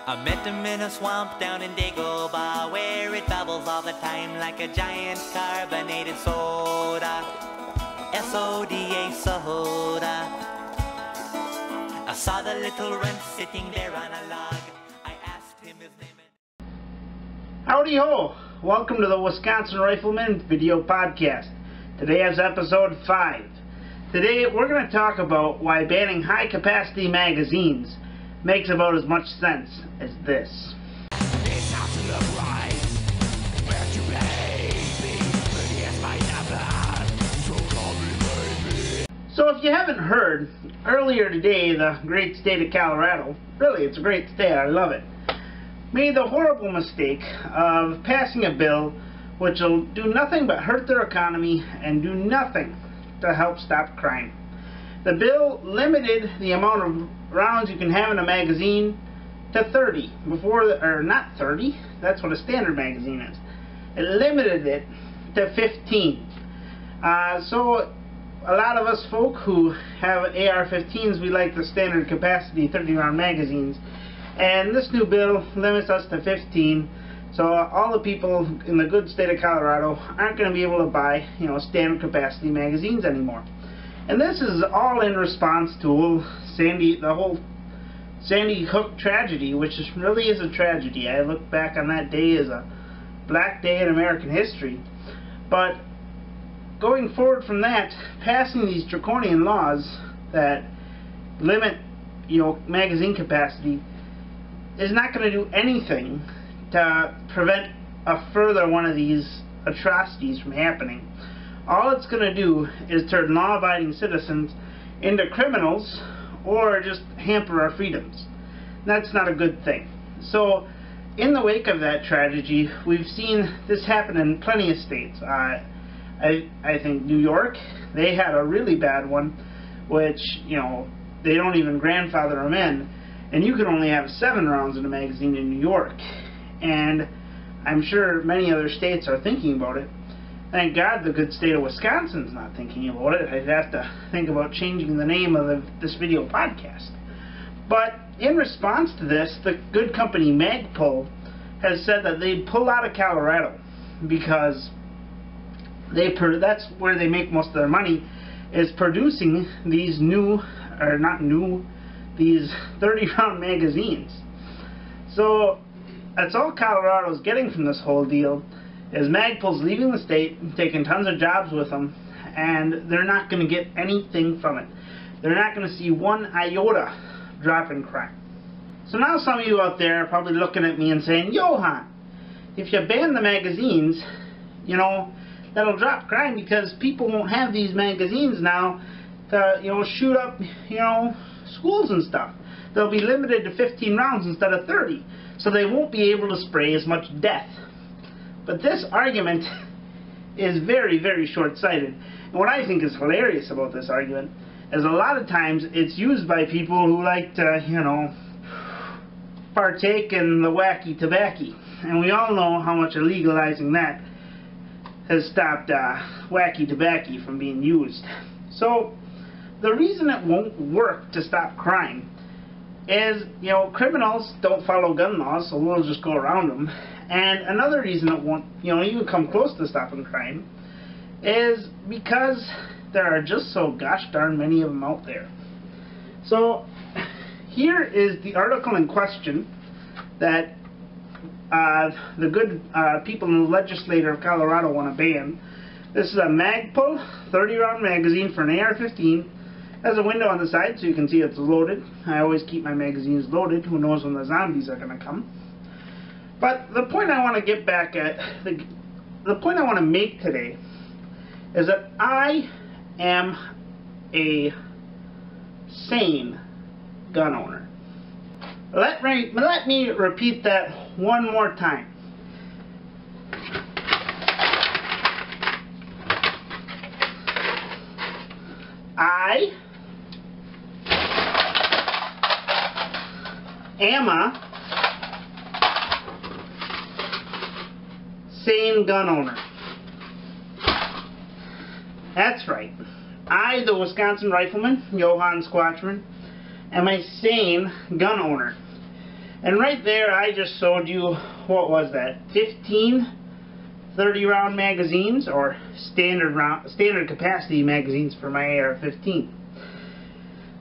I met him in a swamp down in Dagobah, where it bubbles all the time like a giant carbonated soda. S-O-D-A soda. I saw the little runt sitting there on a log. I asked him his name. Howdy ho! Welcome to the Wisconsin Rifleman video podcast. Today is episode 5. Today we're going to talk about why banning high capacity magazines makes about as much sense as this. It's hard to look right, but you baby, here's my number, so call me baby. So if you haven't heard, earlier today the great state of Colorado, really it's a great state, I love it, made the horrible mistake of passing a bill which will do nothing but hurt their economy and do nothing to help stop crime. The bill limited the amount of rounds you can have in a magazine to 30. Or not 30, that's what a standard magazine is. It limited it to 15. So a lot of us folk who have AR-15s, we like the standard capacity 30 round magazines. And this new bill limits us to 15. So all the people in the good state of Colorado aren't going to be able to buy, standard capacity magazines anymore. And this is all in response to the whole Sandy Hook tragedy, which really is a tragedy. I look back on that day as a black day in American history. But going forward from that, passing these draconian laws that limit, magazine capacity is not going to do anything to prevent a further one of these atrocities from happening. All it's going to do is turn law-abiding citizens into criminals or just hamper our freedoms. That's not a good thing. So in the wake of that tragedy, we've seen this happen in plenty of states. I think New York, they had a really bad one, which, they don't even grandfather them in, and you can only have 7 rounds in a magazine in New York. And I'm sure many other states are thinking about it. Thank God the good state of Wisconsin's not thinking about it. I'd have to think about changing the name of this video podcast. But in response to this, the good company Magpul has said that they'd pull out of Colorado because that's where they make most of their money, is producing these these 30-round magazines. So that's all Colorado's getting from this whole deal, is Magpul's leaving the state, taking tons of jobs with them, and they're not going to get anything from it. They're not going to see one iota drop in crime. So now some of you out there are probably looking at me and saying, Johan, if you ban the magazines, that'll drop crime because people won't have these magazines now to, shoot up, schools and stuff. They'll be limited to 15 rounds instead of 30, so they won't be able to spray as much death. But this argument is very, very short-sighted. And what I think is hilarious about this argument is a lot of times it's used by people who like to, partake in the wacky tobacco. And we all know how much legalizing that has stopped wacky tobacco from being used. So the reason it won't work to stop crime is, criminals don't follow gun laws, so we'll just go around them. And another reason it won't, even come close to stopping crime is because there are just so gosh darn many of them out there. So here is the article in question that the good people in the legislature of Colorado want to ban. This is a Magpul 30-round magazine for an AR-15. Has a window on the side so you can see it's loaded. I always keep my magazines loaded. Who knows when the zombies are going to come. But the point I want to get back at, the point I want to make today is that I am a sane gun owner. Let me repeat that one more time. I am a sane gun owner. That's right. I, the Wisconsin Rifleman, Johan Squatchman, am a sane gun owner. And right there I just showed you, what was that, 15 30 round magazines, or standard capacity magazines for my AR-15.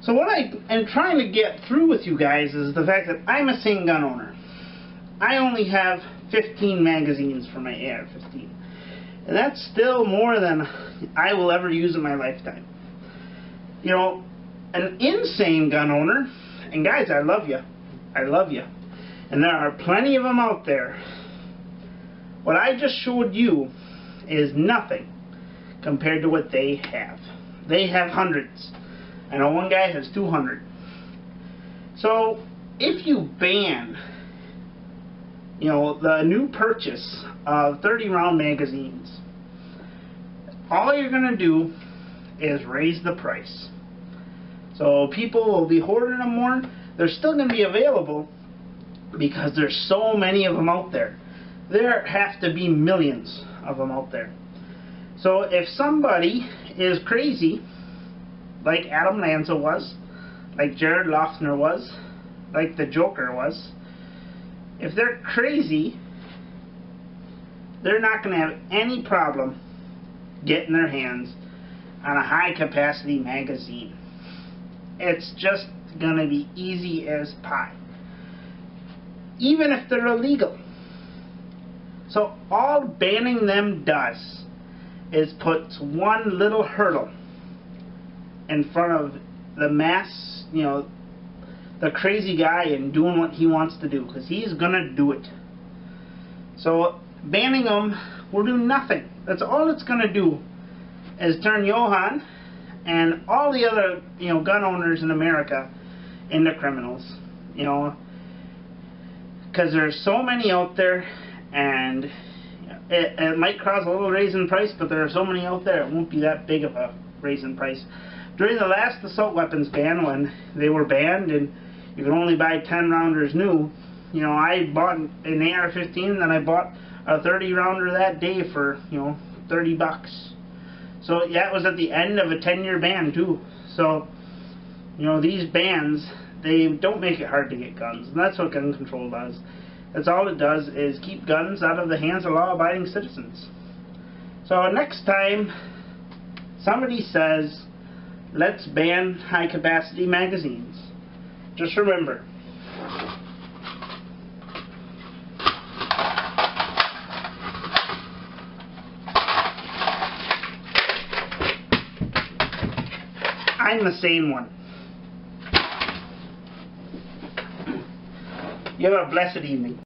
So what I am trying to get through with you guys is the fact that I'm a sane gun owner. I only have 15 magazines for my AR-15. And that's still more than I will ever use in my lifetime. You know, an insane gun owner, and guys, I love you. I love you. And there are plenty of them out there. What I just showed you is nothing compared to what they have. They have hundreds. I know one guy has 200. So if you ban, you know, the new purchase of 30 round magazines, all you're going to do is raise the price. So people will be hoarding them more. They're still going to be available because there's so many of them out there. There have to be millions of them out there. So if somebody is crazy, like Adam Lanza was, like Jared Loughner was, like the Joker was, if they're crazy, they're not going to have any problem getting their hands on a high capacity magazine. It's just going to be easy as pie, even if they're illegal. So all banning them does is puts one little hurdle in front of the mass, you know, the crazy guy and doing what he wants to do, because he's gonna do it. So banning them will do nothing. That's all it's gonna do, is turn Johan and all the other, you know, gun owners in America into criminals. You know, because there's so many out there, and it might cause a little raise in price, but there are so many out there, it won't be that big of a raise in price. During the last assault weapons ban, when they were banned and you could only buy 10 rounders new, you know, I bought an AR-15 and then I bought a 30 rounder that day for, you know, 30 bucks. So yeah, it was at the end of a 10-year ban too. So, you know, these bans, they don't make it hard to get guns, and that's what gun control does. That's all it does, is keep guns out of the hands of law-abiding citizens. So next time somebody says, let's ban high-capacity magazines, just remember, I'm the sane one. You have a blessed evening.